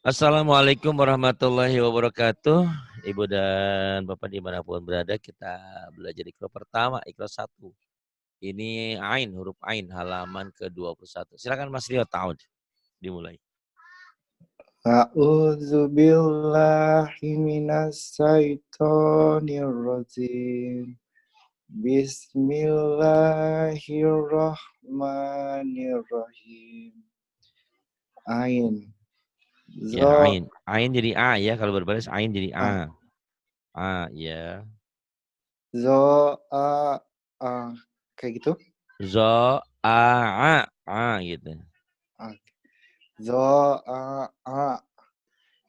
Assalamualaikum warahmatullahi wabarakatuh. Ibu dan Bapak dimanapun berada, kita belajar Iqra pertama, Iqra 1. Ini Ain, huruf Ain, halaman ke-21. Silakan Mas Rio, Ta'ud. Dimulai. A'udzu billahi minas syaitonir rajim. Bismillahirrahmanirrahim. Ain. Ya, Zo Ain. Ain jadi A ya, kalau berbaris Ain jadi a A. A, ya. zo a a kayak gitu. Zo, A gitu. A. Zo a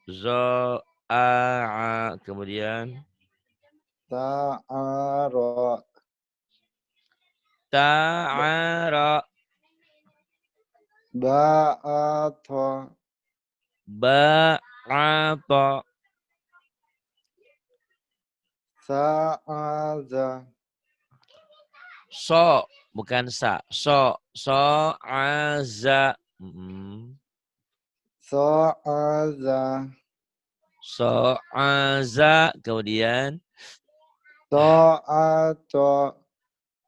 Zo, kemudian ta'ara Ta'ara, ba'atha Ba'ata, sa'aza So, bukan sa. So, aza. sa'aza So, aza. Kemudian, sa'ata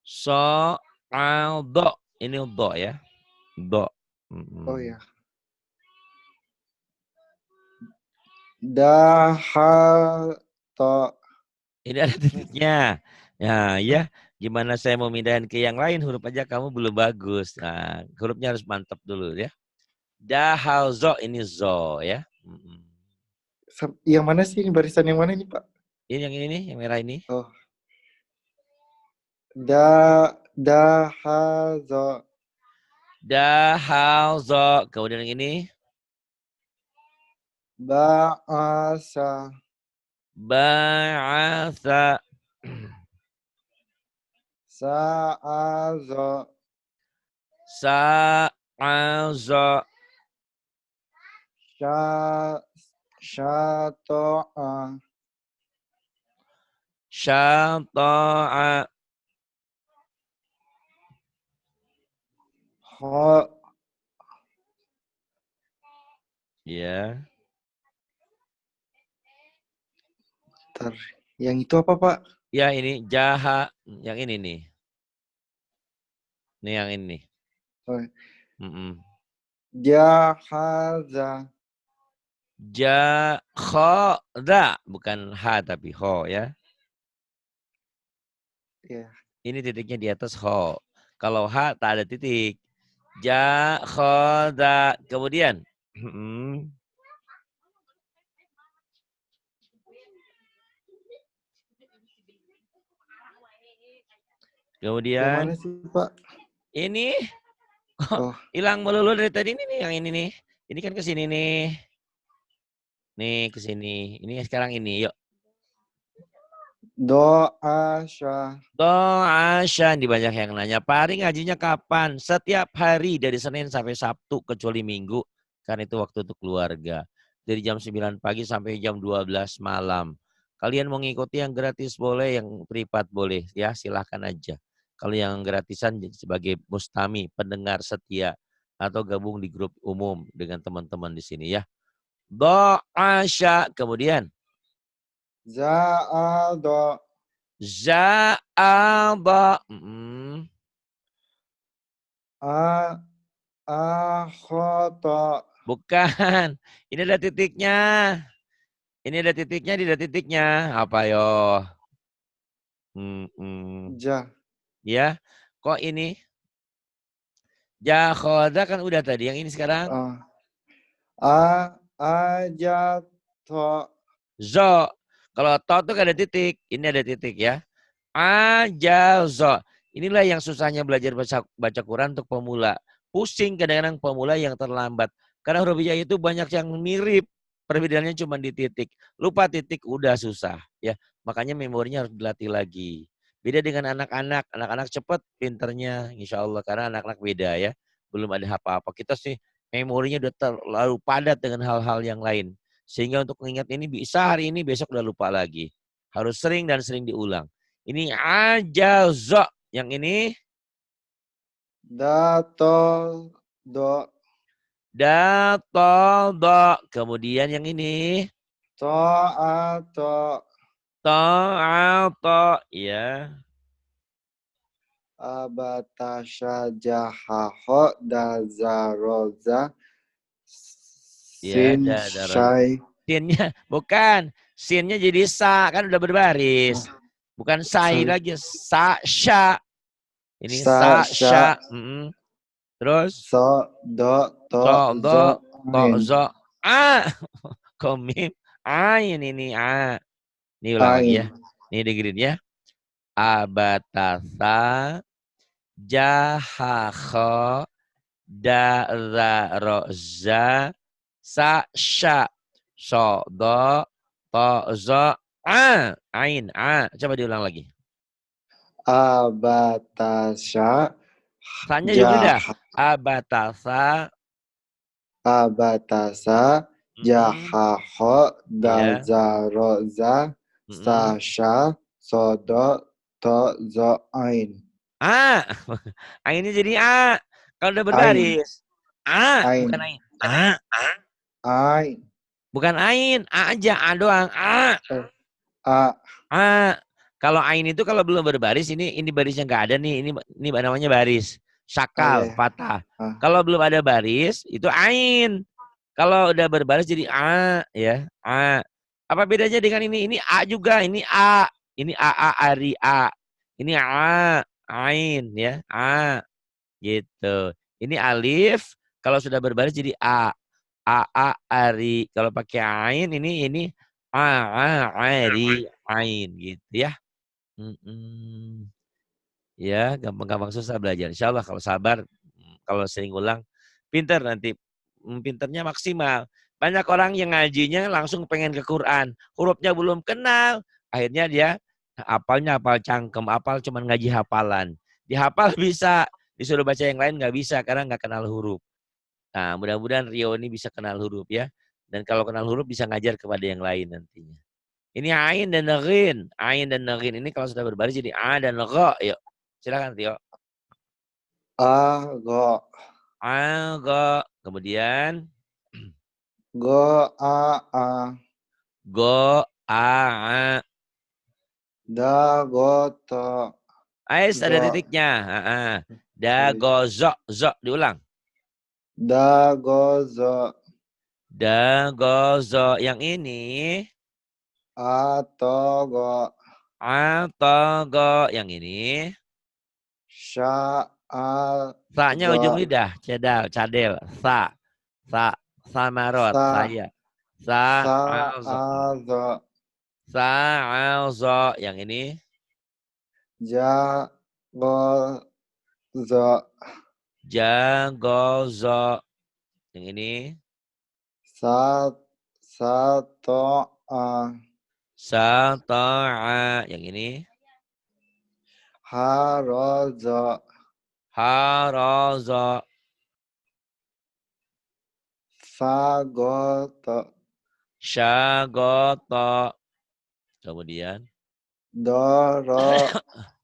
so, aldo. Ini do ya. Do. oh ya dahata Ini ada titiknya. Nah, ya. Gimana saya mau mindahin ke yang lain, huruf aja kamu belum bagus. Nah, hurufnya harus mantap dulu ya. Dahal zo, ini zo ya. Yang mana sih ini barisan yang mana ini Pak? Ini yang ini, yang merah ini. Oh. Dahaza. Dahal zo. Kemudian yang ini. Ba'asa. Ba'atha. Sa'aza. Sa'aza. Syato'a. Syata'a. Ya. Yang itu apa Pak? Ya ini jaha. Yang ini nih. Nih yang ini. Oh. Mm-mm. Jahaza. Jakhada. Bukan ha tapi ho ya. Ya. Ini titiknya di atas ho. Kalau ha tak ada titik. Jakhada. Kemudian. Yang mana Kemudian. sih Pak? Ini. Oh. Hilang melulu dari tadi ini nih. Yang ini nih. Ini kan ke sini nih. Nih ke sini. Ini sekarang ini. Yuk. Do'asya. Do'asya, di banyak yang nanya, Pak Ari ngajinya kapan? Setiap hari dari Senin sampai Sabtu kecuali Minggu. Karena itu waktu untuk keluarga. Dari jam 9 pagi sampai jam 12 malam. Kalian mau ngikuti yang gratis boleh, yang privat boleh. Ya silahkan aja. Kalau yang gratisan sebagai mustami, pendengar setia. Atau gabung di grup umum dengan teman-teman di sini ya. Do'asya, kemudian. Za'ada. Za'aba. Akhata. Bukan. Ini ada titiknya. Ini ada titiknya, tidak titiknya. Apa yo? Ja. Ya. Kok ini? Jakhoda kan udah tadi. Yang ini sekarang. Ajato. Zo. Kalau to tuh gak ada titik. Ini ada titik ya. Ajazo. Inilah yang susahnya belajar baca Quran untuk pemula. Pusing kadang-kadang pemula yang terlambat. Karena huruf hijau itu banyak yang mirip. Perbedaannya cuma di titik. Lupa titik udah susah. Ya, makanya memorinya harus dilatih lagi. Beda dengan anak-anak. Anak-anak cepat pinternya. Insya Allah. Karena anak-anak beda ya. Belum ada apa-apa. Kita sih memorinya udah terlalu padat dengan hal-hal yang lain. Sehingga untuk mengingat ini bisa hari ini besok udah lupa lagi. Harus sering dan sering diulang. Ini ajazo. Yang ini Dato. Do. Da, to, do. Kemudian yang ini. To, To, al, to. Ya. abatasya jahaho dazaroza Ya, sin da. syai. Sinnya bukan. Sinnya jadi sa. Kan udah berbaris. Bukan sai Sorry. lagi. Sa, sya. Ini Sa sa, sya sya. Terus. so do to To, zo do. To, ain. zo. A. Komim. Ain ini. A. Ini ulang lagi ya. Ain. Ini dengerin ya. Abatasa. Jahakho. Da, za, ro, za. Sa, sya. So, do. To, zo. A. Ain. A. Coba diulang lagi. Abatasya Sanya juga jah dah. Abatasa. abatasa jahaho Ya. dazaroza sasha sodo to zo ain. A. Ainnya jadi A. Kalau udah Ain. berbaris. A. Bukan Ain. Ain. A. Ain. Bukan Ain. A aja. A doang. A. A. A. Kalau Ain itu kalau belum berbaris. Ini barisnya nggak ada nih. Ini namanya baris. Oh ya. Sakal. Patah. Ah. Kalau belum ada baris. Itu Ain. Kalau udah berbaris jadi A. Ya. A. Apa bedanya dengan ini? Ini A juga. Ini A. Ini A Ari A. Ini A. Ain. Ya. A. Gitu. Ini alif. Kalau sudah berbaris jadi A. Ari. Kalau pakai ain ini Ari. Ain. Gitu ya. Ya, gampang-gampang susah belajar. Insya Allah kalau sabar, kalau sering ulang, pinter nanti. Pinternya maksimal. Banyak orang yang ngajinya langsung pengen ke Quran. Hurufnya belum kenal. Akhirnya dia hafalnya hafal cangkem. Hafal cuman ngaji hafalan. Dihafal bisa. Disuruh baca yang lain nggak bisa karena nggak kenal huruf. Nah, mudah-mudahan Rio ini bisa kenal huruf ya. Dan kalau kenal huruf bisa ngajar kepada yang lain nantinya. Ini ain dan negin. Ain dan negin ini kalau sudah berbaris jadi a dan ro. Yuk, silakan Rio. A go. A, go. Kemudian Go a. go, a. Da go to Ais ada zo. titiknya. Da, Sorry. go, zo. Diulang. Da go zo. Da, go, zo. Yang ini. A to go. A, to, go. Yang ini. Sha a Sa-nya ujung zo. lidah. Cadel. Sa. Samarot. Sa Saya. Sa, sa al, a zo. zo. Sa, al, zo. Yang ini. Ja go zo. Ja, go, zo. Yang ini. Sa to a. Sa, to, a. Yang ini. Ha ro zo. Ha, ro, zo. Sa go to. Sya, go, to. Kemudian. Do ro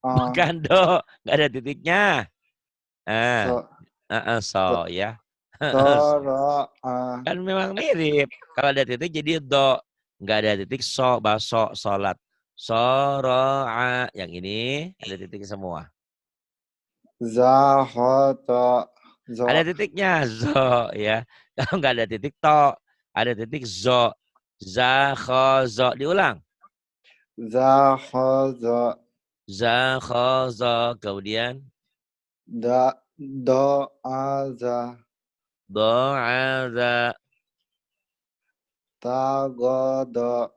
a. Bukan do. Nggak ada titiknya. So So ya. to ro a. Kan memang mirip. Kalau ada titik jadi do. Nggak ada titik so, baso, sholat. So, ro, a. Yang ini ada titik semua. Za ho to zo. Ada titiknya. Zo ya. Kalau nggak ada titik to. Ada titik zo. Za, kho, zo. Diulang. Za ho zo. Za, kho, zo. Kemudian. Da do a za. Do, a, za. Ta go do.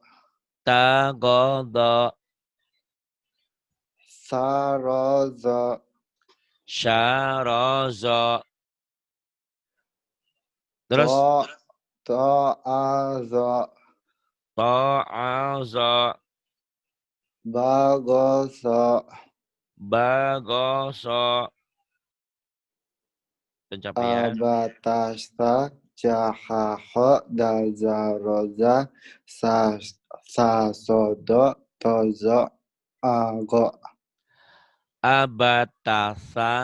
Ta, go, do. Sa ro zo. Sya, ro, zo. Terus. To a zo. To, a, zo. Ba go so. Ba, go, so. Pencapaian. Abatasta jahaho dazaroza sa sodo tozo ago. Abatasa.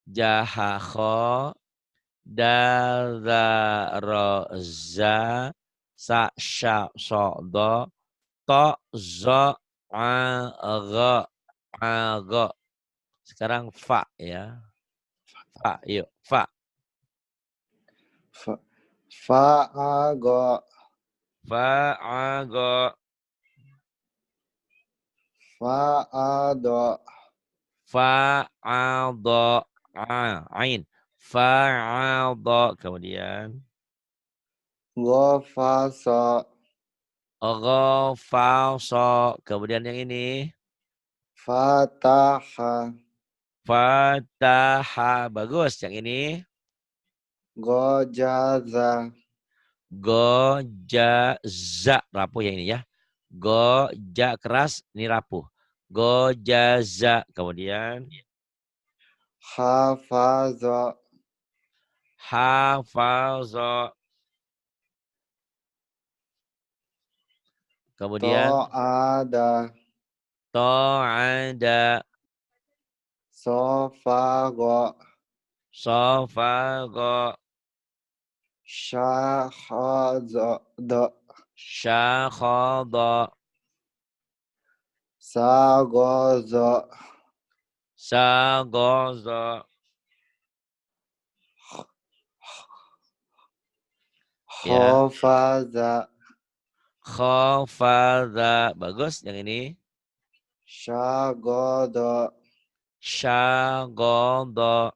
Jahaho. dal, za, ro, za, sa, sya, so, do, to, zo, a, go, a, go. Sekarang fa ya. Fa, yuk, fa. Fa'ago. Fa'ago. Fa'ado. Fa'ado. Ain. Fa'ado. Kemudian. Gofaso. Ghafasa. Kemudian yang ini. Fataha. Fataha. Bagus. Yang ini. Gojaza. Gojaza. Rapuh yang ini ya. Goja keras. Ini rapuh. Gojaza. Kemudian. Hafazo. Hafaza. Kemudian. To'ada. To'ada. Sofago. Sofago. Syahazo. Syakhada. Sagozo. Sagoza. Ya. Hofaza. Khafadha. Bagus. Yang ini. Syagodo. Syagoda.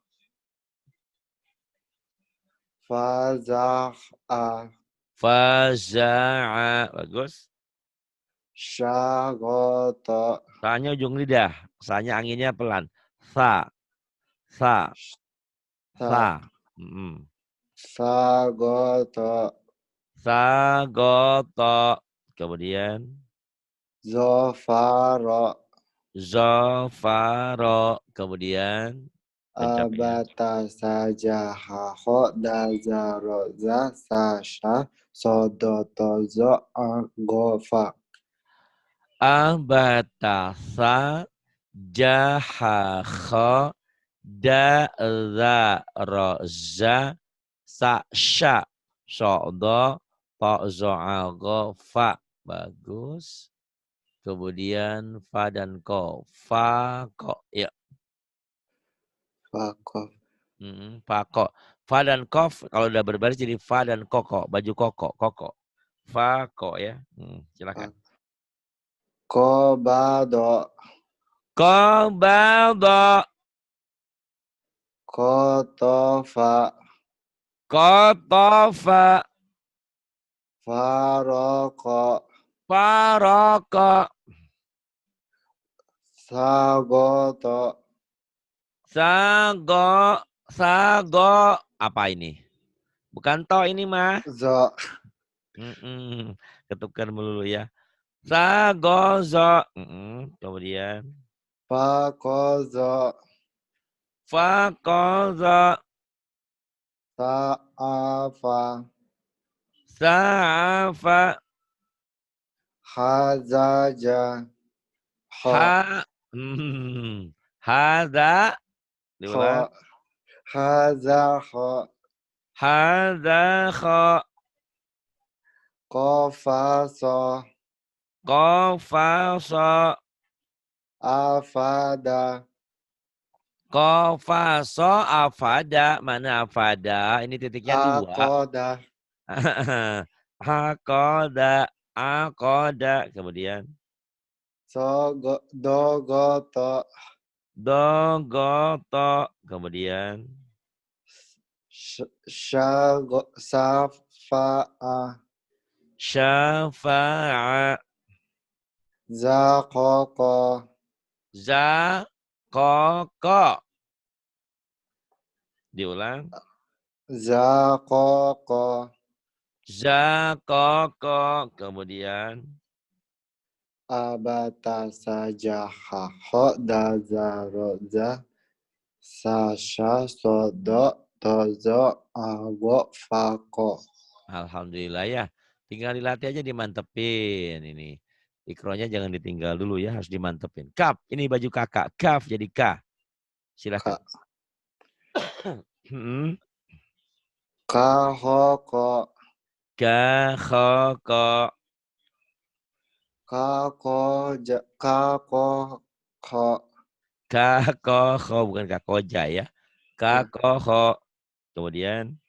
Fazah'a. Faza'a. Bagus. Syagoto. Tanya ujung lidah. Sanya anginnya pelan. Sa. Sa. Sa. Sagoto. Sagoto. Kemudian. Zofaro. Zafaro. Kemudian. Pencapaian. Abata sajaha khoda zaroza sasha sodotozo agofa. Abatasa jahakha da roza sa sya so'do ta zo'ago fa. Bagus. Kemudian fa dan ko. Fa ko. Ya. Fakof. Fa ko. Fa dan kof kalau udah berbaris jadi fa dan koko. Baju koko. Koko. Fa ko ya. Silakan. Kobado. Kobado. Kotofa. Kotofa. Faroko. Faroko. Sagoto. Sago. Sago. Apa ini? Bukan to ini mah. Zo. Ketukar melulu ya. Sagozo. Kemudian. Fakozo. Fakozo. Sa'afa. Sa'afa. Hazaja. Ha. Hada. Diulang. Hazaho. Hadakho. Kofaso. Kofaso. Afada. Kofaso afada. Mana afada? Ini titiknya 2. Akoda. Hakoda. Akoda. Kemudian. Dogoto. Dogoto. Kemudian. Safa'a. Syafa'a. Zakoko. Zakoko. Diulang. Zakoko. Zakoko. Kemudian. Abata sajaha khoda zaroza sasha sodo tozo ago fako. Alhamdulillah ya. Tinggal dilatih aja, dimantepin ini. Ikronya jangan ditinggal dulu ya, harus dimantepin. Kaf, ini baju kakak. Kaf jadi K. Silakan. Ka ho ko. Ka kho ko. Ka ko ko. Ka ko kho, bukan ka koja ya. Ka Ya. ko kho. Kemudian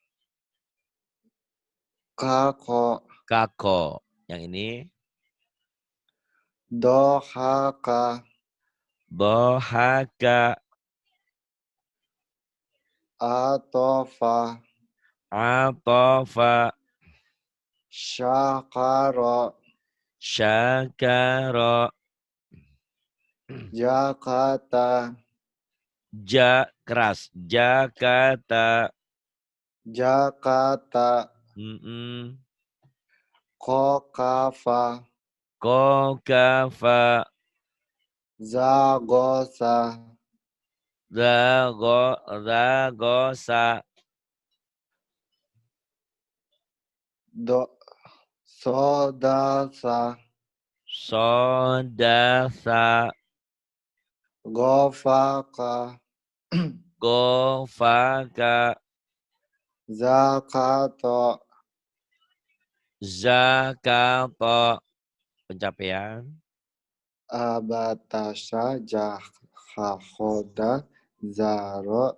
Ka ko. kako. Yang ini Do ha ka. dohaka. Atofa. Atofa. Syakara. Syakara. Jakarta. Ja keras. Jakarta. Jakarta. Mm-mm. Kokafa. Kokafa. Zagosa. Zagosa. Sodasa. Sodasa. Gofaka. Gofaka. Zakato. Zakato. Pencapaian. Abatasha Jahahoda Zaro.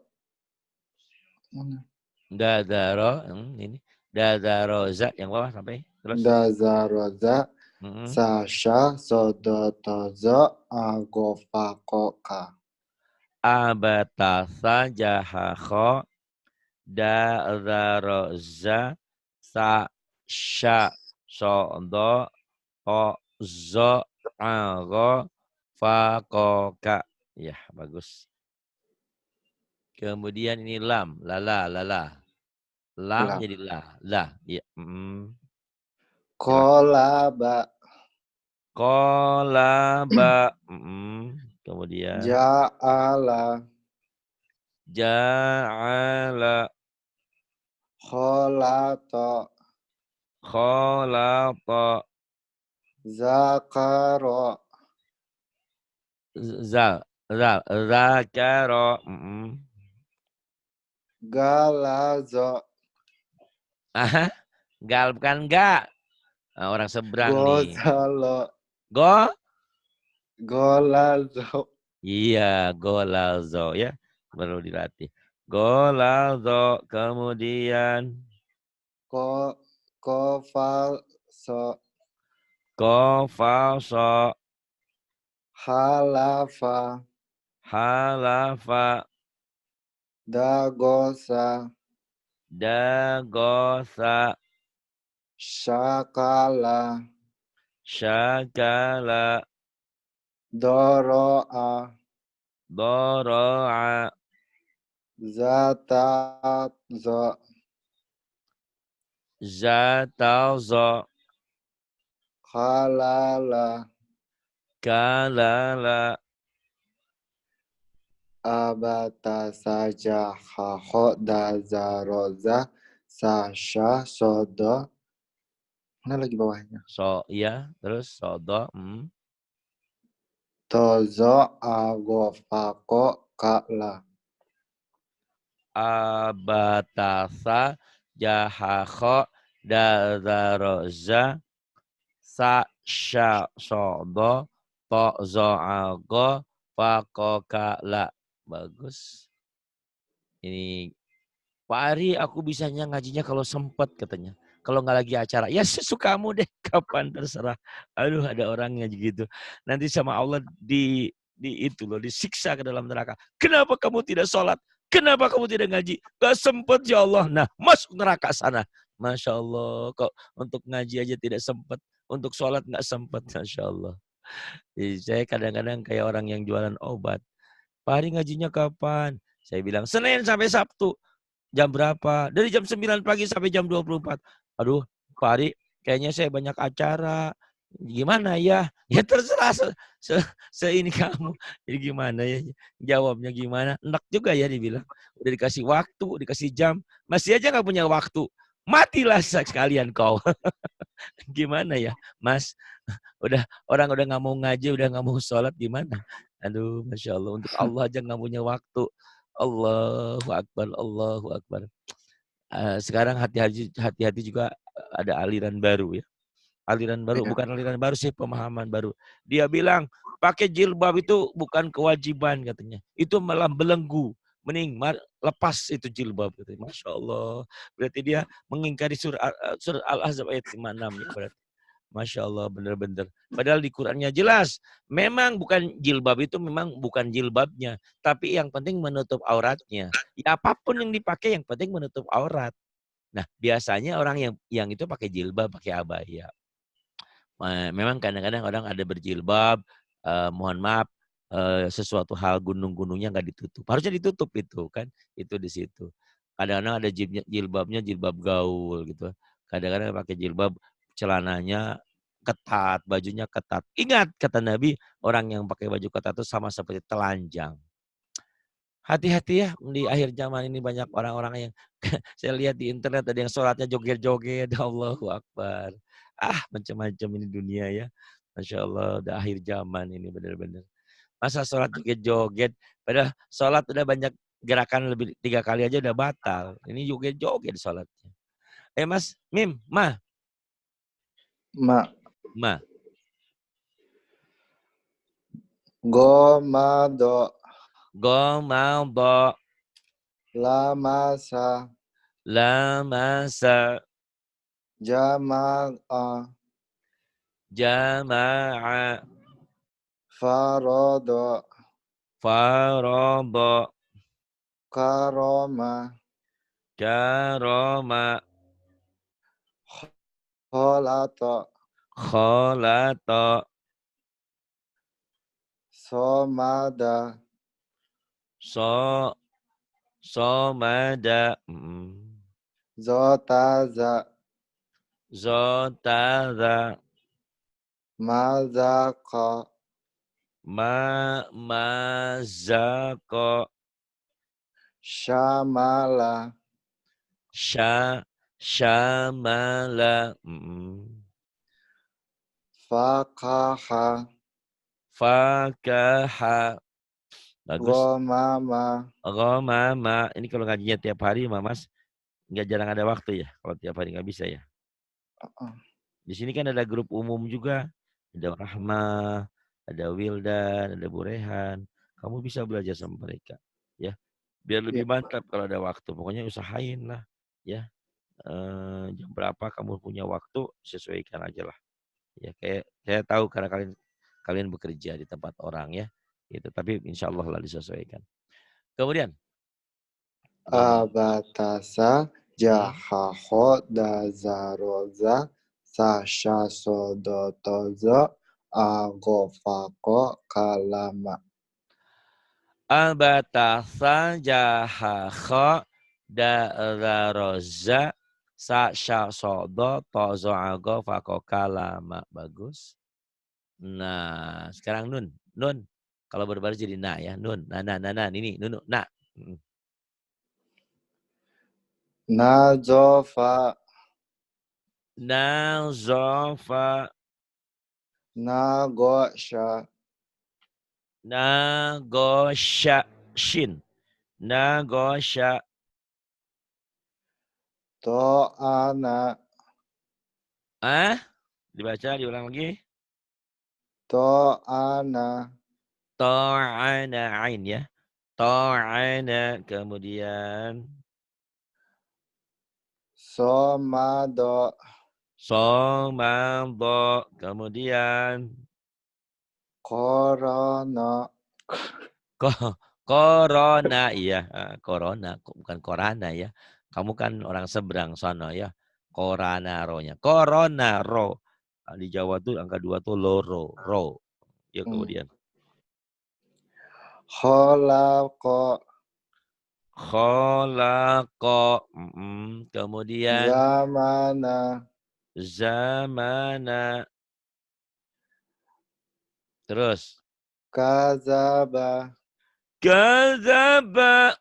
Dadaro. Ini. Dadaroza. Yang bawah sampai. Terus. Dazaroza Mm-mm. Sasha Sodotozo Agofakoka. Abatasa jahakho. Dadaroza. Sa. Sya. Sodo. Ko. Zo. Ago. Fakoka. Ya, bagus. Kemudian ini lam. Lala. Lala. Lam Lam. jadi la. La. Ya. Silakan. Kolaba. Kolaba. Kemudian. Ja'ala. Ja'ala. Kholato. Kholata. Zakaro. Zal. Zal. Zakaro. Galazo. Aha. Gal bukan enggak. Nah, orang seberang nih. Gozalo. Go. Golazo. Iya. Golazo ya. Perlu dilatih. Golazo. Kemudian. Kofalso. Kofalso. Halafa. Halafa. Dagosa. Dagosa. Syakala. Syakala. Doro'a. Doro'a. Zatazo. Zatalzo. Halala. Kalala. Abata saja haho dazaroza sasha sodo. Mana lagi bawahnya? So, iya. Terus sodo. Tozo agofako kala. Abatasa. Jahakho. Dazaroza. Sa. Sya. Sodo. To. Zo'ago. Fakokala. Bagus. Ini Pak Ari, aku bisanya ngajinya kalau sempat katanya. Kalau nggak lagi acara, ya sesukamu deh, kapan terserah. Aduh, ada orangnya gitu. Nanti sama Allah itu loh, disiksa ke dalam neraka. Kenapa kamu tidak sholat? Kenapa kamu tidak ngaji? Gak sempat ya Allah. Nah, masuk neraka sana. Masya Allah, kok untuk ngaji aja tidak sempat. Untuk sholat nggak sempat, Masya Allah. Jadi saya kadang-kadang kayak orang yang jualan obat. Pak Ari ngajinya kapan? Saya bilang, Senin sampai Sabtu. Jam berapa? Dari jam 9 pagi sampai jam 24. Aduh, Pak Ari, kayaknya saya banyak acara. Gimana ya? Ya terserah ini kamu. Jadi gimana ya? Jawabnya gimana? Enak juga ya dibilang. Udah dikasih waktu, dikasih jam. Masih aja nggak punya waktu. Matilah sekalian kau. Gimana ya, Mas? Orang udah nggak mau ngaji, udah nggak mau sholat, gimana? Aduh, Masya Allah. Untuk Allah aja nggak punya waktu. Allahu Akbar, Allahu Akbar. sekarang hati-hati juga ada aliran baru ya. Aliran baru, Iya. bukan aliran baru sih, pemahaman baru. Dia bilang pakai jilbab itu bukan kewajiban katanya. Itu malah belenggu. Mending lepas itu jilbab katanya. Masya Allah. Berarti dia mengingkari surah Al-Ahzab ayat 56 ya berarti. Masya Allah, benar-benar. Padahal di Qurannya jelas. Memang bukan jilbab itu memang bukan jilbabnya. Tapi yang penting menutup auratnya. Ya apapun yang dipakai yang penting menutup aurat. Nah biasanya orang yang itu pakai jilbab, pakai abaya. Memang kadang-kadang orang ada berjilbab, mohon maaf, sesuatu hal gunung-gunungnya nggak ditutup. Harusnya ditutup itu kan, itu di situ. Kadang-kadang ada jilbabnya jilbab gaul gitu. Kadang-kadang pakai jilbab, celananya ketat, bajunya ketat. Ingat kata Nabi, orang yang pakai baju ketat itu sama seperti telanjang. Hati-hati ya, di akhir zaman ini banyak orang-orang yang saya lihat di internet ada yang sholatnya joget-joget, Allahu Akbar. Macam-macam ini dunia ya. Masya Allah, udah akhir zaman ini benar-benar. Masa sholat joget-joget, padahal sholat udah banyak gerakan lebih 3 kali aja udah batal. Ini joget-joget sholatnya. Mas, Mim, Ma. Ma. Gomado. Gomado. Lamasa. Lamasa. Jama'a. Jama'a. Farodo. Farada. Karoma. Karoma. Kholata. Kholata. Somada. So. Somada. Zotaza. Zotada. Mazaka. Mazako. Shamala. Syamala. Fakaha. Fakaha. Bagus. Gomama. Mama. Ini kalau ngajinya tiap hari, Mas, nggak jarang ada waktu ya. Kalau tiap hari nggak bisa ya. Di sini kan ada grup umum juga. Ada Rahmah, ada Wildan, ada Bu Rehan. Kamu bisa belajar sama mereka. Ya, biar lebih Ya. mantap kalau ada waktu. Pokoknya usahain lah. Ya, jam berapa kamu punya waktu, sesuaikan aja lah. Ya, kayak saya tahu karena kalian bekerja di tempat orang ya. Gitu. Tapi insya Allah lah disesuaikan. Kemudian. Abatasa. Jahaho. Dazaroza. Sasha sodotozo. Agofako. Kalama. Abatasa jahakha da'raroza sa'sya sodo tozo ago fakoka lama. Bagus. Nah, sekarang nun. Nun. Kalau berbaris jadi na ya. Nun. Nah. Ini. Nun. Na. Nazofa. Nazofa. Nagosha. Nagosha. Shin. Nagosha. To'ana. Dibaca, diulang lagi. To'ana. Ta'ana ain ya. Ta'ana. Kemudian. Somado. Somado. Kemudian. Corona. Corona. Iya. Corona. Bukan korana ya. Kamu kan orang seberang sono ya. Corona ro-nya. Corona ro. Di Jawa tuh angka 2 tuh loro. Ro. Ya kemudian. Kholako. Kholako. Kemudian. Zamana. Zamana. Terus. Kazaba. Kazaba.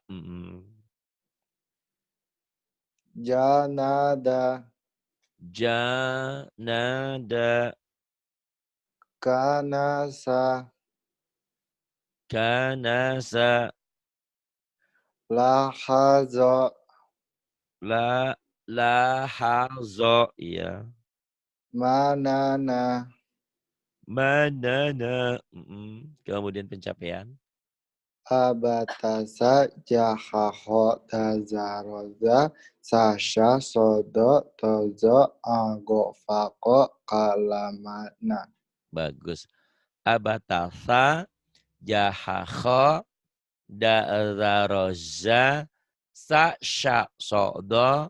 Janada. Janada. Kanasa. Kanasa. Lahazo. Lahazo. Iya. Manana. Manana. Kemudian pencapaian. Abatasa jahaho tazaroza sasha sodo tozo agofako kalamana. Bagus. Abatasa jahaho da'zaroza sa sya sodo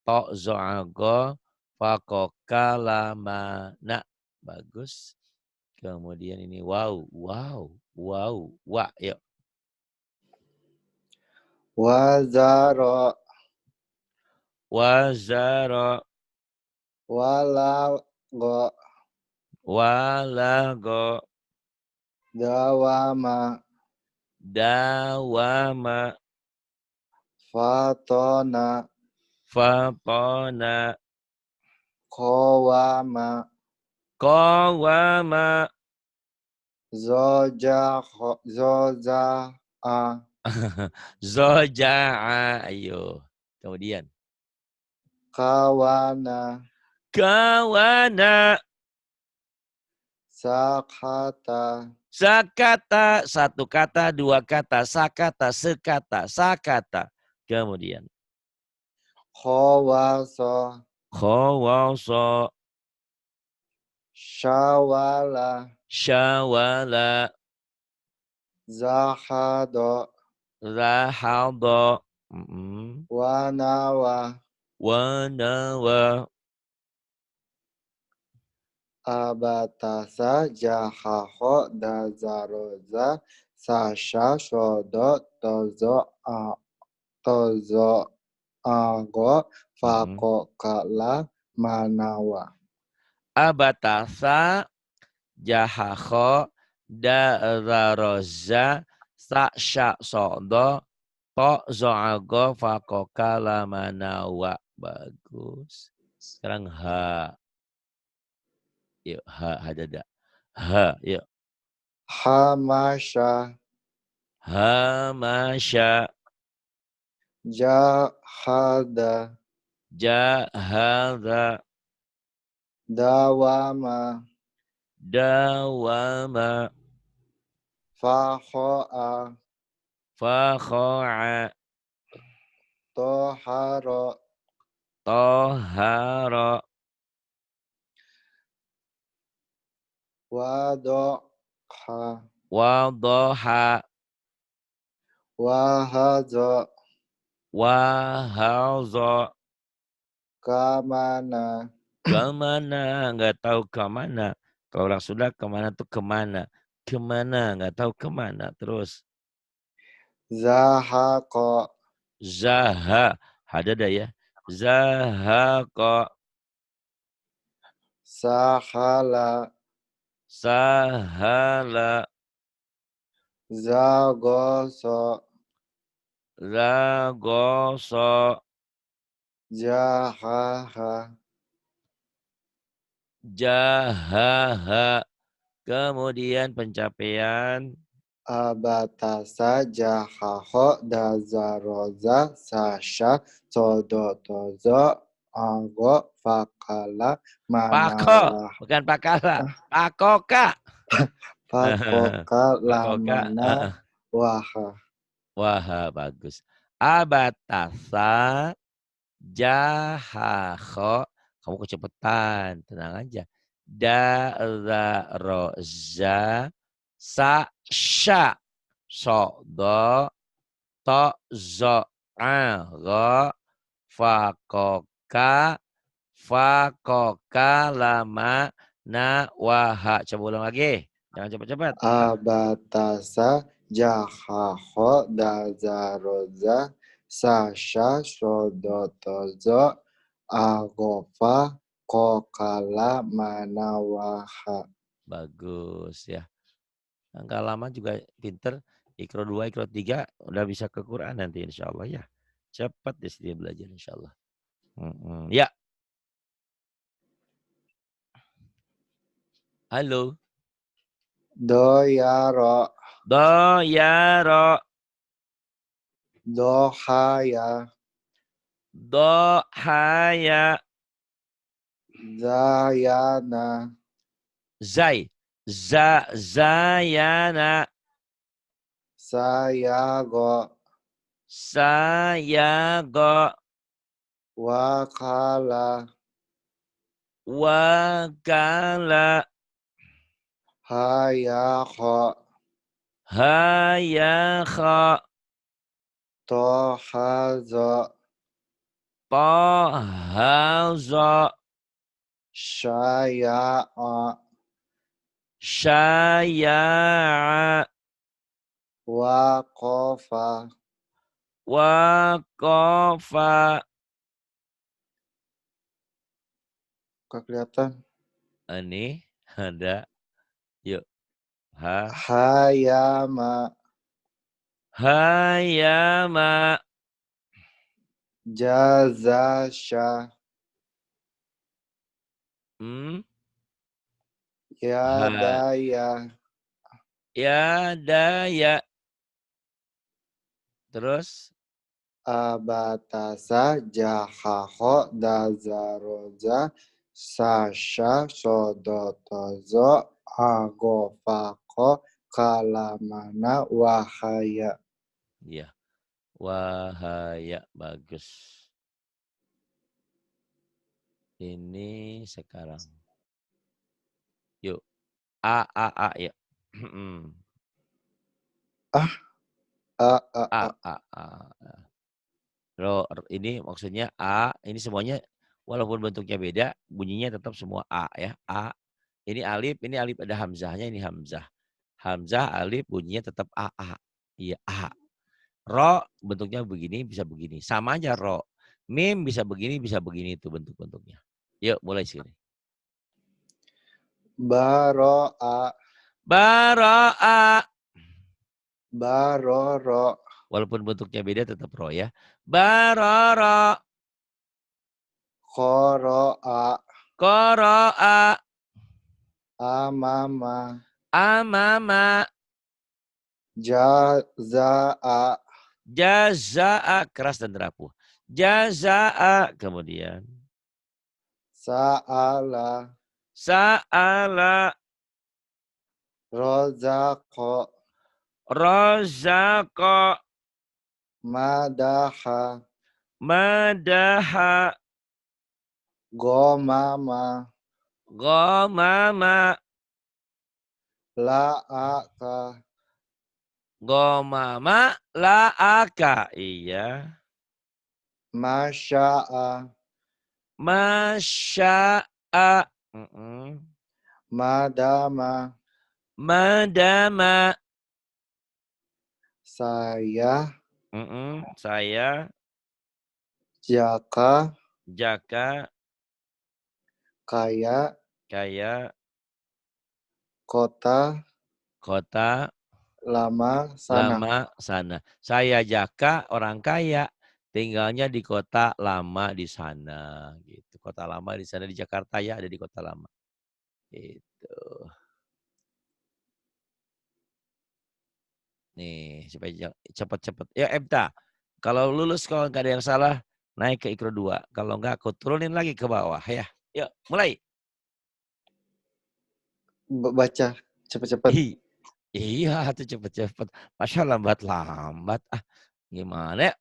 to zo'ago fakokalamana. Bagus. Kemudian ini wow. Wa, yuk. Wazaro Wazaro. walago Walago. dawama Dawama. fatona Fatona. kowama Qawama. zoza'a Zoja'a. Ayo. Kemudian. kawana Kawana. sakata Sakata. Satu kata, dua kata. Sakata, sekata, sakata. Kemudian. khawaso Khawasa. syawala Syawala. zahado Rahado. wanawa Wanawa. abatasa jahaho dazaroza sasha shodo tozo ago fako kala manawa. Abatasa jahaho da'raroza sa'sya sodo to zo'ago fakoka lamanawa. Bagus. Sekarang ha. Yuk, ha dada. Ha, yuk. Hamasha Hamasya. jahada Jahada. dawama Dawama. faho'a Fakho'a. toharo Tohara. wadoha Wadoha. wahazo Wahaza. kamana Kemana? Nggak tahu kemana. Kalau orang Sunda kemana tuh kemana. Kemana? Nggak tahu kemana. Terus. zahako Zaha. Ada ya. Zahaka. sahala Sahala. zagoso Zagoso. jahaha Jahaha. Kemudian pencapaian. abatasa jahaho dazaroza sasha sodotozo ago fakala Pako. manawa Bukan pakala. Pakoka. fakoka Pakoka. lamana waha. Wah, bagus. Abatasa jahaho. Kamu kecepatan. Tenang aja. Da'zaroza sa'sya so'do to'zo'ago fakoka lama na waha. Coba ulang lagi. Jangan cepat-cepat. Abatasa jahaho dazaroza sasha sodotozo agofa kokala manawaha. Bagus ya. Angka lama juga pinter. Ikro 2, Ikro 3 udah bisa ke Quran nanti insya Allah ya. Cepat deh dia belajar insya Allah. Ya. Halo. Doyaro Doyaro. dohaya Dohaya. Zayana. Zai. Zayana. Sayago. Sayago. Wakala. Wakala. Hayakho. Hayakha. Tohazo. Tahaza. Syaya'a. Syaya'a. Waqafa. Waqafa. Kok kelihatan? Ini ada. Yuk. Hayama. Hayama. Jazasya. Hmm. Yadaya. Yadaya. Terus. Abatasa jahaho dazaroza sasha sodotozo agofako kalamana wahaya. Ya. Wahaya. Bagus. Ini sekarang. Yuk. A. Ya. A. Ini maksudnya A. Ini semuanya walaupun bentuknya beda, bunyinya tetap semua A ya. A. Ini alif ada hamzahnya, ini hamzah. Hamzah, alif, bunyinya tetap A. Iya, A. Ro bentuknya begini, bisa begini. Sama aja ro. Mim bisa begini itu bentuk-bentuknya. Yuk, mulai sini. Baro'a. Baro'a. Baroro. Walaupun bentuknya beda tetap ro ya. Baroro. Koro'a. Koro'a. Amama. Amama. Jaza'a. Jaza'a. Keras dan terapuh. Jaza'a. Kemudian. Sa'ala. Sa'ala. Rozaqo. Rozaqo. Madaha. Madaha. Gomama. Gomama. La'aka. Gomama. La'aka. Iya. Masya'a. Masya'a. Madama. Madama. Saya. Saya. Jaka. Jaka. Kaya. Kaya. Kota. Kota. Lama. Sana. Lama sana. Saya Jaka orang kaya. Tinggalnya di kota lama di sana. Gitu. Kota lama di sana di Jakarta ya, ada di kota lama. Gitu. Nih, supaya cepet-cepet. Ya Ebta, kalau lulus kalau nggak ada yang salah, naik ke Ikro 2. Kalau nggak, aku turunin lagi ke bawah ya. Yuk, mulai. Baca. Cepet-cepet. Iya, tuh cepet-cepet. Masya lambat-lambat. Gimana ya?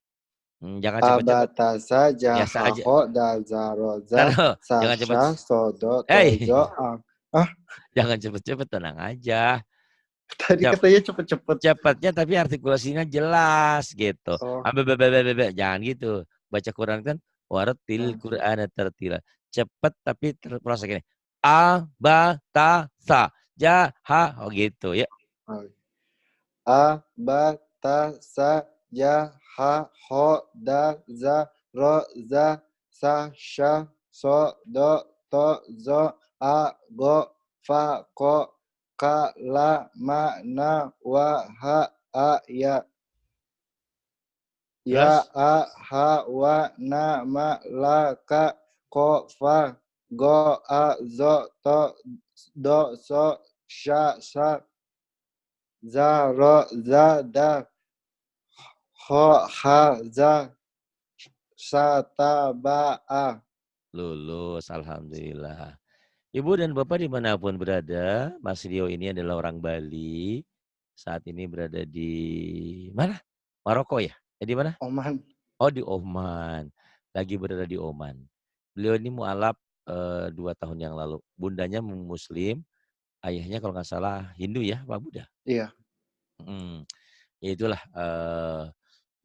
Jangan cepet-cepet. Abatasa Biasa aja. jahaho dazaroza Taruh, jangan cepet. sasha sodo Hey, tozo jangan cepet-cepet, tenang aja. Tadi katanya cepet-cepet. Cepatnya tapi artikulasinya jelas gitu. Oh. Jangan gitu. Baca Quran kan waratil Qur'ana tartila. Cepat tapi proses gini. A ba ta sa ja ha oh gitu ya. A ba ta sa ja ha ho da za ro za sa sha so do to zo a go fa ko ka la ma na wa ha a ya. Ya a ha wa na ma la ka ko fa go a zo to do so sha sa za ro za da ho ha za Sataba'a. Lulus, alhamdulillah. Ibu dan Bapak dimanapun berada, Mas Rio ini adalah orang Bali. Saat ini berada di mana? Maroko ya? Di mana? Oman. Oh di Oman. Lagi berada di Oman. Beliau ini mualaf 2 tahun yang lalu. Bundanya Muslim, ayahnya kalau nggak salah Hindu ya, Pak Buddha. Iya. Ya itulah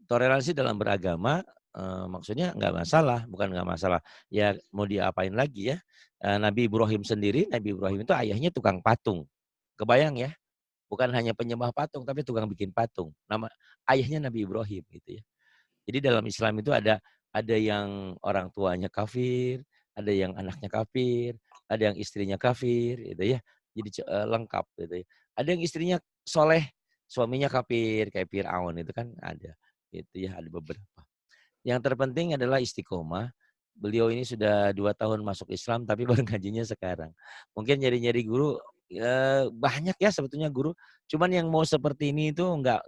toleransi dalam beragama maksudnya nggak masalah, bukan nggak masalah. Ya mau diapain lagi ya? Nabi Ibrahim sendiri, Nabi Ibrahim itu ayahnya tukang patung. Kebayang ya? Bukan hanya penyembah patung, tapi tukang bikin patung. Nama ayahnya Nabi Ibrahim gitu ya. Jadi dalam Islam itu ada yang orang tuanya kafir, ada yang anaknya kafir, ada yang istrinya kafir, gitu ya. Jadi lengkap gitu ya. Ada yang istrinya soleh, suaminya kafir kayak Fir'aun itu kan ada. Itu ya ada beberapa. Yang terpenting adalah istiqomah. Beliau ini sudah 2 tahun masuk Islam tapi baru ngajinya sekarang. Mungkin nyari-nyari guru banyak ya sebetulnya guru. Cuman yang mau seperti ini itu nggak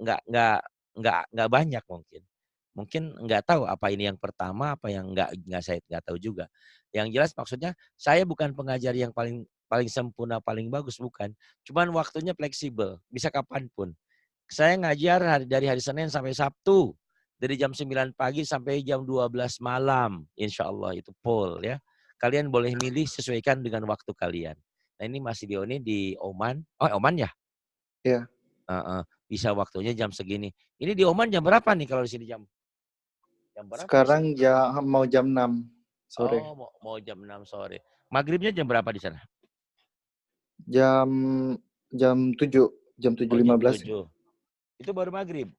banyak mungkin. Mungkin nggak tahu apa ini yang pertama, apa yang nggak saya nggak tahu juga. Yang jelas maksudnya saya bukan pengajar yang paling paling sempurna, paling bagus bukan. Cuman waktunya fleksibel, bisa kapanpun. Saya ngajar dari hari Senin sampai Sabtu. Dari jam 9 pagi sampai jam 12 malam. Insya Allah itu full ya. Kalian boleh milih sesuaikan dengan waktu kalian. Nah ini Mas Dio ini di Oman. Oh Oman ya? Iya. Bisa waktunya jam segini. Ini di Oman jam berapa nih kalau di sini jam berapa di Sekarang sini? mau jam 6 sore. Oh mau jam 6 sore. Maghribnya jam berapa di sana? Jam jam 7, jam Oh jam 7.15. 7. Itu baru maghrib.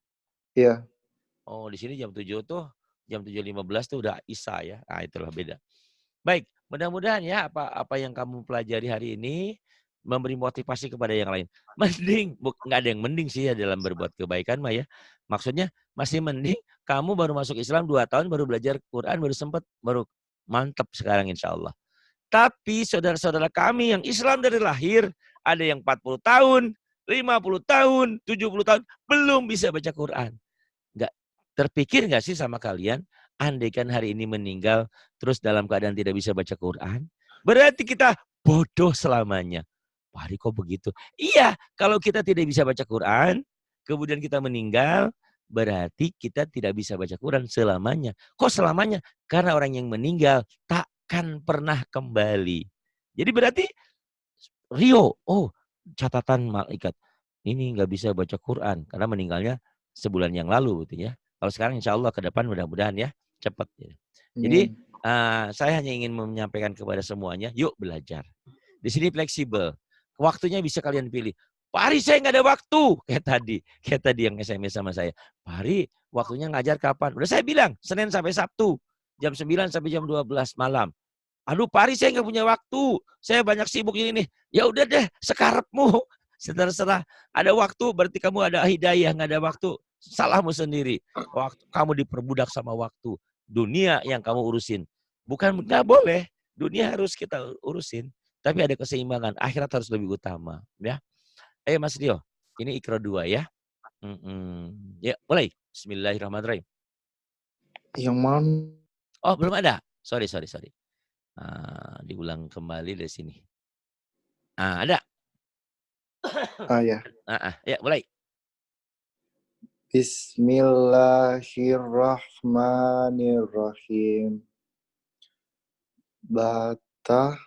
Iya. Oh di sini jam 7 tuh, jam 7.15 tuh udah Isya ya. Nah itulah beda. Baik, mudah-mudahan ya apa yang kamu pelajari hari ini memberi motivasi kepada yang lain. Mending, nggak ada yang mending sih ya dalam berbuat kebaikan mah ya. Maksudnya masih mending kamu baru masuk Islam 2 tahun, baru belajar Quran, baru mantap sekarang insya Allah. Tapi saudara-saudara kami yang Islam dari lahir, ada yang 40 tahun, 50 tahun, 70 tahun, belum bisa baca Quran. Nggak terpikir nggak sih sama kalian, andaikan hari ini meninggal, terus dalam keadaan tidak bisa baca Quran, berarti kita bodoh selamanya. Pak Hari kok begitu? Iya, kalau kita tidak bisa baca Quran, kemudian kita meninggal, berarti kita tidak bisa baca Quran selamanya. Kok selamanya? Karena orang yang meninggal takkan pernah kembali. Jadi berarti Rio, oh catatan malaikat, ini nggak bisa baca Quran karena meninggalnya sebulan yang lalu gitu ya. Kalau sekarang insya Allah ke depan mudah-mudahan ya cepat. Ya. Jadi Amin. saya hanya ingin menyampaikan kepada semuanya, yuk belajar. Di sini fleksibel, waktunya bisa kalian pilih. Pak Hari saya nggak ada waktu kayak tadi yang SMS sama saya. Pak Hari waktunya ngajar kapan? Udah saya bilang Senin sampai Sabtu jam 9 sampai jam 12 malam. Aduh Pak Ari saya nggak punya waktu. Saya banyak sibuk ini nih. Ya udah deh sekarepmu. Terserah. Ada waktu berarti kamu ada hidayah. Nggak ada waktu. Salahmu sendiri. Waktu kamu diperbudak sama waktu. Dunia yang kamu urusin. Bukan nggak boleh. Dunia harus kita urusin. Tapi ada keseimbangan. Akhirat harus lebih utama. Ya. Ayo Mas Rio. Ini ikro 2 ya. Ya mulai. Bismillahirrahmanirrahim. Yang mana? Oh belum ada. Sorry. Diulang kembali dari sini. Ada. Ya. Ya mulai. Bismillahirrahmanirrahim. Bata.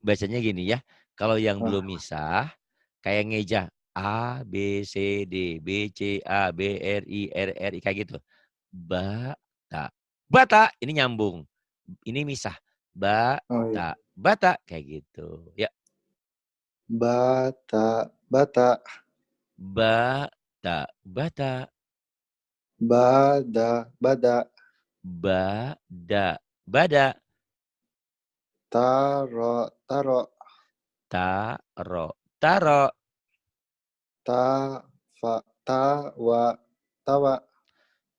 Bacanya gini ya. Kalau yang belum misah, kayak ngeja. A, B, C, D, B, C, A, B, R, I, R, R, I. Kayak gitu. Bata. Bata, ini nyambung. Ini misah. Oh, Bata. iya. Bata. Kayak gitu. Ya. Bata. Bata. Bata. Bada. Bada. Taro. Taro.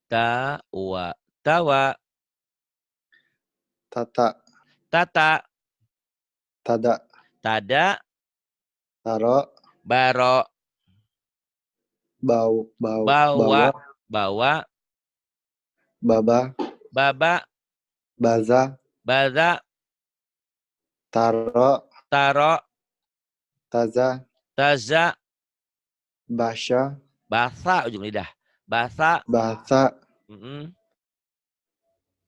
Tawa. Tawa. Tata. Tada. Taro. Baro. Bawa. Bawa. bawa, baba, baba, baza, baza, taro, taro, taza, taza, basha, basa ujung lidah. Basa, basa, mm-mm.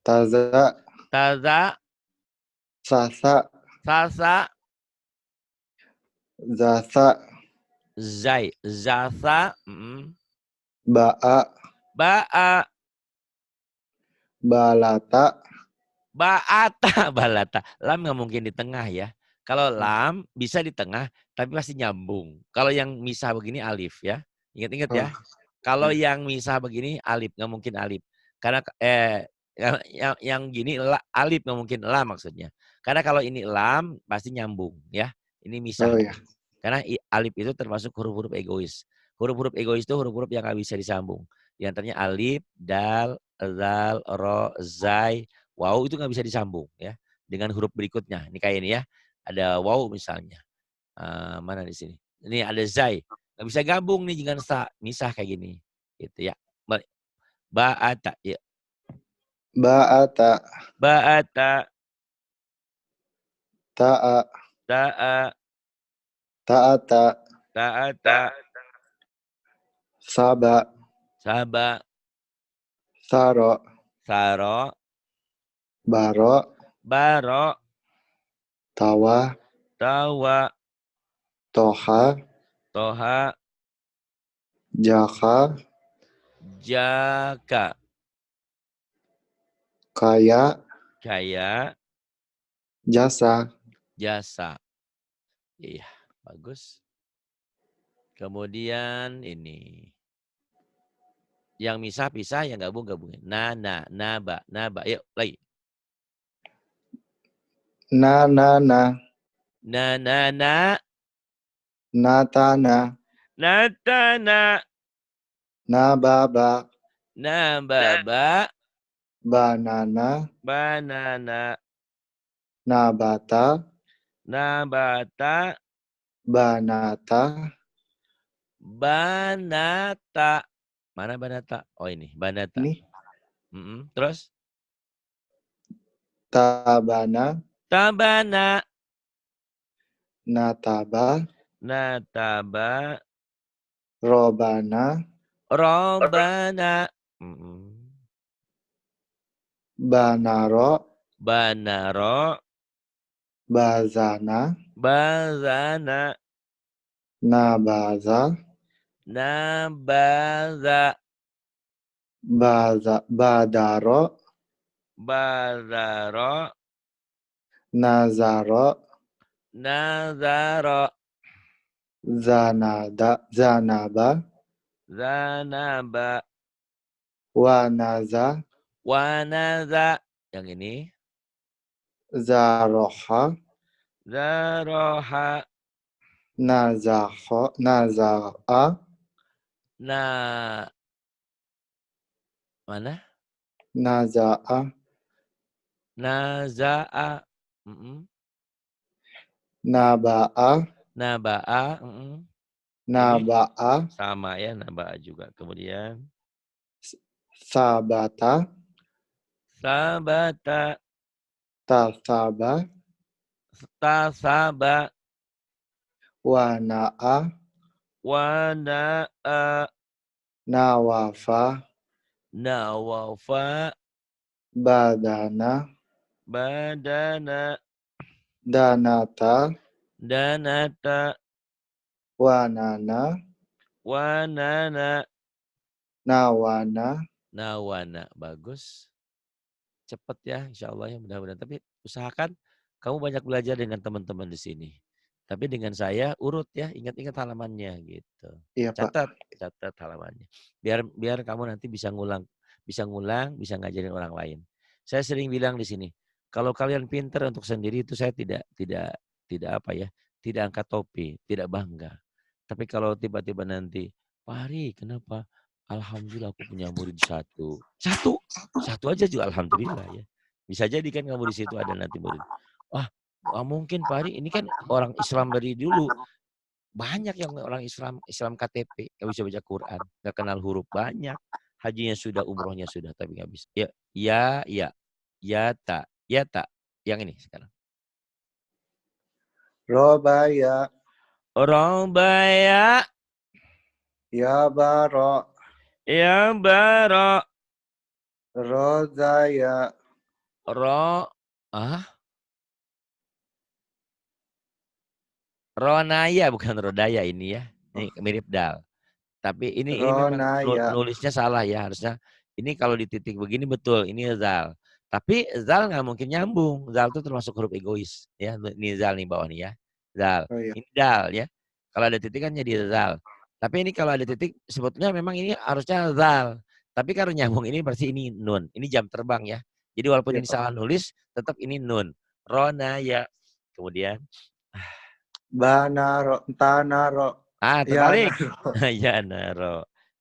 taza, Taza, sasa, sasa, zasa, zai, zasa, mm-mm. baa, Ba'a, balata, ba'ata, balata. Lam nggak mungkin di tengah ya. Kalau lam bisa di tengah, tapi pasti nyambung. Kalau yang misah begini alif ya. Ingat-ingat ya. oh, Kalau ya. yang misah begini alif, nggak mungkin alif. Karena yang gini alif nggak mungkin lam maksudnya. Karena kalau ini lam pasti nyambung ya. Ini misah. Oh ya. Karena alif itu termasuk huruf-huruf egois. Huruf-huruf egois itu huruf-huruf yang nggak bisa disambung. Di antaranya alif, dal, zal, ro, zai, waw itu nggak bisa disambung ya dengan huruf berikutnya. Ini kayak ini ya. Ada waw misalnya. Mana di sini? Ini ada zai. Nggak bisa gabung nih dengan sa. Misah kayak gini. Gitu ya. Ba'ata. Ya. Baata, Ba'ata. ta'a, Ta'a. ta'ata, Ta'ata. saba, Saba. saro, Saro. baro, Baro. tawa, Tawa. toha, Toha. jaka, Jaka. kaya, Kaya. jasa, Jasa. Iya, bagus. Kemudian ini. Yang misah pisah, yang gabung gabungin. Naba, naba. Yuk, lagi. na, Na. natana, Natana. nababa, Nababa. banana, Banana. nabata, Nabata. banata, Banata. Mana banata? Oh ini, banata. ini Terus? tabana, Tabana. nataba, Nataba. robana, Robana. Mm-mm. banaro, Banaro. bazana, Bazana. nabaza, Nabaza. badaro, Bazaro. nazaro, Nazaro. zanaba, Zanaba. wanaza, Wanaza. Yang ini. zaroha, Zaroha. naza'a, Nah. Mana? naza'a, Naza'a. naba'a, Naba'a. Ini naba'a, sama ya. Naba'a juga. Kemudian. sabata, Sabata. tasaba, Tasaba. wana'a, Wana'a. nawafa, Nawafa. badana, Badana. danata, Danata. wanana, Wanana. nawana, Nawana. Bagus. Cepet ya insya Allah ya mudah-mudahan. Tapi usahakan kamu banyak belajar dengan teman-teman di sini. Tapi dengan saya urut ya, ingat-ingat halamannya gitu. iya Pak. Catat halamannya. Biar kamu nanti bisa ngulang, bisa ngajarin orang lain. Saya sering bilang di sini, kalau kalian pintar untuk sendiri itu saya tidak apa ya, tidak angkat topi, tidak bangga. Tapi kalau tiba-tiba nanti, Pak Hari, kenapa? Alhamdulillah aku punya murid satu. Satu aja juga alhamdulillah ya. Bisa jadi kan kamu di situ ada nanti murid. Wah, mungkin Pak Hari, ini kan orang Islam dari dulu. Banyak yang orang Islam KTP, nggak bisa baca Quran, nggak kenal huruf banyak. Hajinya sudah, umrohnya sudah, tapi nggak bisa. Ya, ya, ya, ya tak, ya tak. Yang ini sekarang. Robaya. Orang baya, Ya bara. ya bara, Rozaya. ro, ah, ronaya bukan rodaya ini ya. Ini mirip dal. Tapi ini memang Ronaya. nulisnya salah ya, harusnya ini kalau di titik begini betul, ini zal. Tapi zal nggak mungkin nyambung. Zal itu termasuk huruf egois ya. Ini zal nih bawah nih ya. Zal. Oh iya. Ini dal ya. Kalau ada titik kan jadi zal. Tapi ini kalau ada titik sebetulnya memang ini harusnya zal. Tapi kalau nyambung ini berarti ini nun. Ini jam terbang ya. Jadi walaupun Ya. ini salah nulis, tetap ini nun. Rona ya. Kemudian Banaro. Tanaro. terbalik. Yanaro. Ya naro.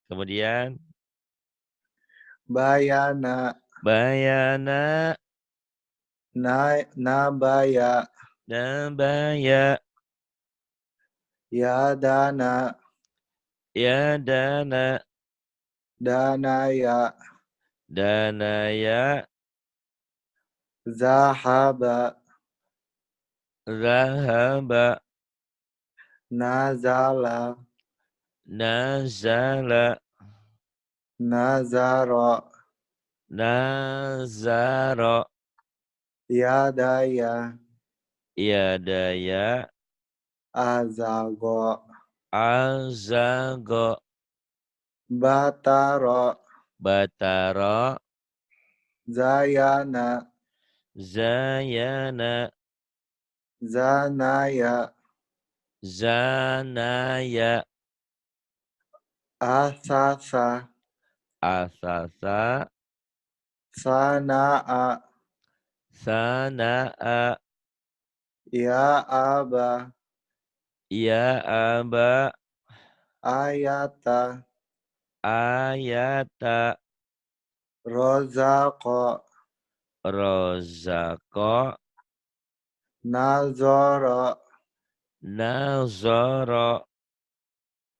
Kemudian Bayana. bayana Nabaya. nabaya Yadana. ya dana Danaya. danaya Zahaba. zahaba Nazala. nazala Nazara. nazara Yadaya. yadaya Azago. azago Batara. batara Zayana. zayana Zanaya. zanaya Asasa. asasa Sanaa. sanaa Ya aba. ya aba Ayata. ayata Rozako. rozako Nazara. nazara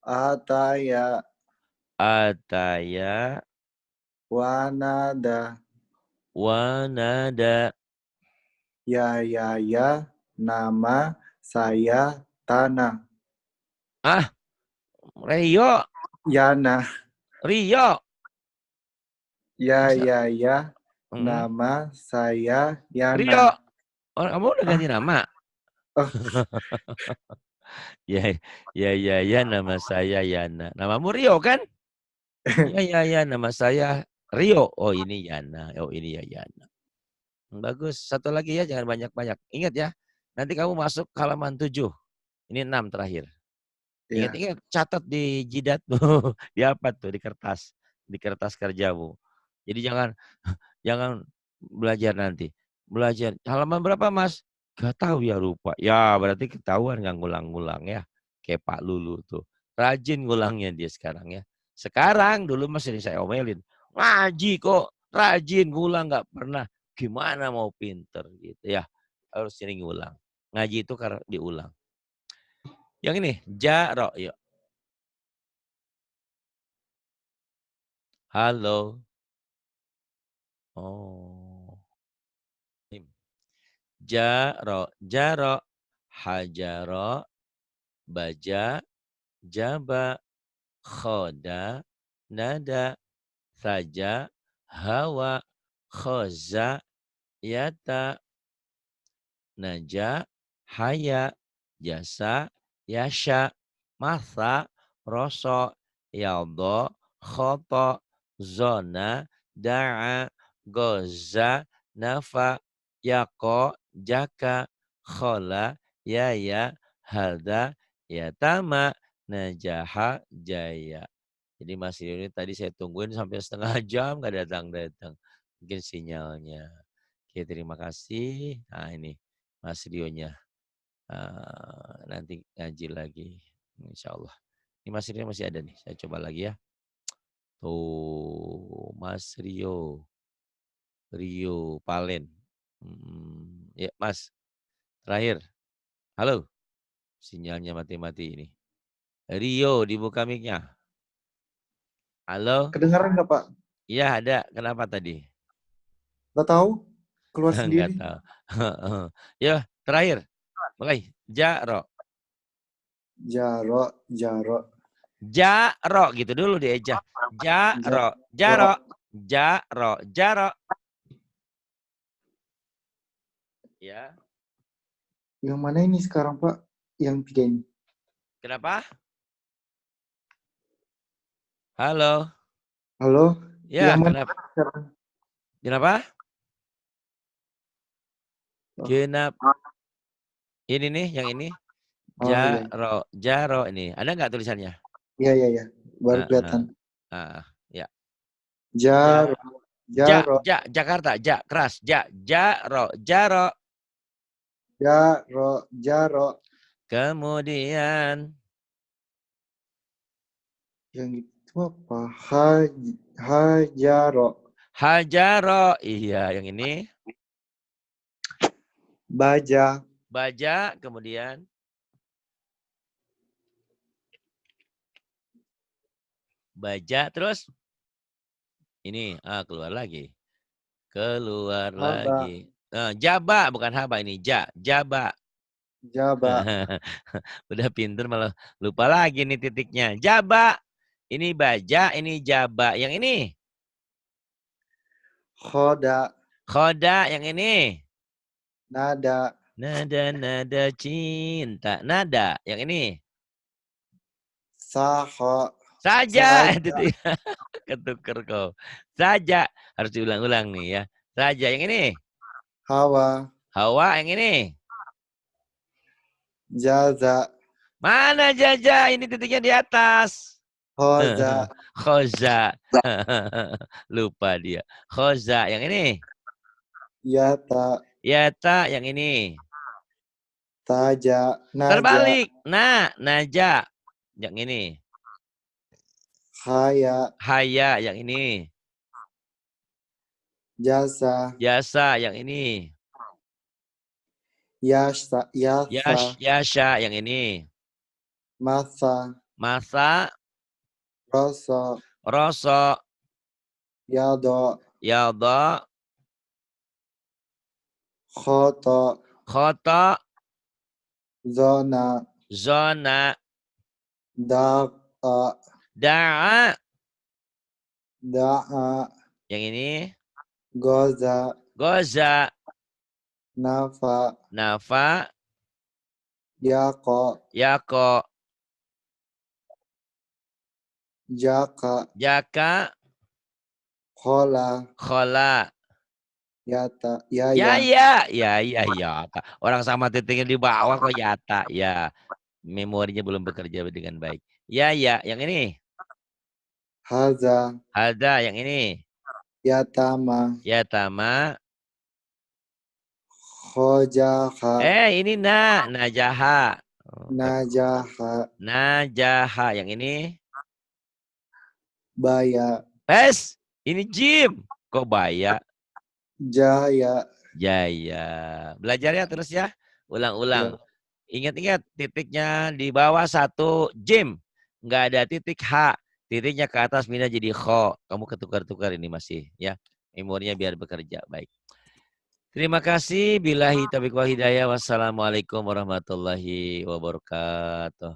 Ataya. ataya Wanada. wanada. Ya. Nama saya Tanah. Ah, Rio, Yana. Rio. Masa, Ya. mm, Nama saya Rio. Yana. Oh, kamu udah Ah, ganti nama? oh, Ya, ya, nama saya Yana. Namamu Rio kan? Ya, nama saya Rio. Oh, ini Yana. Oh, ini ya Yana. Bagus. Satu lagi ya, jangan banyak-banyak. Ingat ya, nanti kamu masuk halaman 7. Ini 6 terakhir. ya. Ingat-ingat, catat di jidatmu. Di apa tuh? Di kertas kerjamu. Jadi jangan jangan belajar nanti. Belajar halaman berapa Mas? Gak tahu ya, lupa. Ya berarti ketahuan nggak ngulang-ngulang ya. Kayak Pak Lulu tuh. Rajin ngulangnya dia sekarang ya. Sekarang dulu masih saya omelin. Ngaji kok rajin ngulang nggak pernah. Gimana mau pinter gitu ya. Harus sering ngulang. Ngaji itu karena diulang. Yang ini jaro yuk. Halo. Oh. Jaro, hajaro, baja, jaba, khoda, nada, saja, hawa, khoza, yata, naja, haya, jasa, yasha, masa, roso, yaldo, khoto, zona, da'a, goza, nafa, yako, jaka, khola, yaya, hada, yatama, najaha, jaya. Jadi Mas Rio ini tadi saya tungguin sampai setengah jam nggak datang-datang. Mungkin sinyalnya. Oke, terima kasih. Nah ini Mas Rionya. Nanti ngaji lagi. Insya Allah. Ini Mas Rio masih ada nih. Saya coba lagi ya. Tuh, Mas Rio. Rio Palen. Ya Mas, terakhir. Halo. Sinyalnya mati-mati ini. Rio, dibuka mic-nya. Halo? Kedengaran nggak Pak? Iya ada. Kenapa tadi? Nggak tahu. Keluar Enggak sendiri. tahu. Ya, terakhir. Mulai. Jaro. Jaro, jaro, Jaro gitu dulu dieja. Jaro, jaro. jaro, jaro, jaro. Ya. Yang mana ini sekarang Pak? Yang 3 ini. Kenapa? Halo. Halo? Ya, Yang mana kenapa? sekarang? Kenapa? Oh, Kenapa? Ini nih, yang ini. oh iya. Jaro, jaro ini. Ada nggak tulisannya? Iya, iya, iya. Baru Ah, kelihatan. ya. Jaro, Ja, jaro, Jakarta, keras. Jaro, jaro. jaro, jaro. Kemudian Yang itu apa? Hajaro. hajaro. Iya, yang ini. Baja. Baja, kemudian baja, terus ini keluar lagi. Keluar Haba. lagi. Jaba, bukan haba ini. Jaba. Jaba. Udah pinter malah lupa lagi nih titiknya. Jaba. Ini baja, ini jaba. Yang ini. Khoda. Khoda, yang ini. Nada. Nada cinta. Nada, yang ini. Saho. Saja. Saja. Itu ketuker kau. Saja. Harus diulang-ulang nih ya. Saja, yang ini. Hawa. Hawa, yang ini. Jaza. Mana Jaja? Ini titiknya di atas. Hoza. Khoza. Lupa dia. Khoza. Yang ini. Yata. Yata. Yang ini. Taja. Naja. Terbalik. Nah. Naja. Yang ini. Haya. Haya. Yang ini. Jasa. Jasa. Yang ini. Yasa. Yasa. Yasha. Yang ini. Masa. Masa. Roso. Roso. Yado. Yaldo. Khoto. Khoto. Zona. Zona. Da'a. Da'a. Da'a. Yang ini. Goza. Goza. Nafa. Nafa. Yako. Yako. Jaka. Jaka. Khola. Khola. Yata. Ya, Yaya. Yata. Orang sama titiknya di bawah kok Yata. Ya, memorinya belum bekerja dengan baik. Ya, yang ini. Haza. Ada, yang ini. Yatama. Yatama. Khojaha. Ini Najaha. Najaha. Najaha, yang ini. Baya. Ini Jim. Kok Baya? Jaya. Jaya. Belajar ya terus ya. Ulang-ulang. Ya. Ingat-ingat titiknya di bawah satu Jim. Nggak ada titik H. Titiknya ke atas pindah jadi kho. Kamu ketukar-tukar ini masih ya. Memorinya biar bekerja baik. Terima kasih. Billahi taufiq wal hidayah. Wassalamualaikum warahmatullahi wabarakatuh.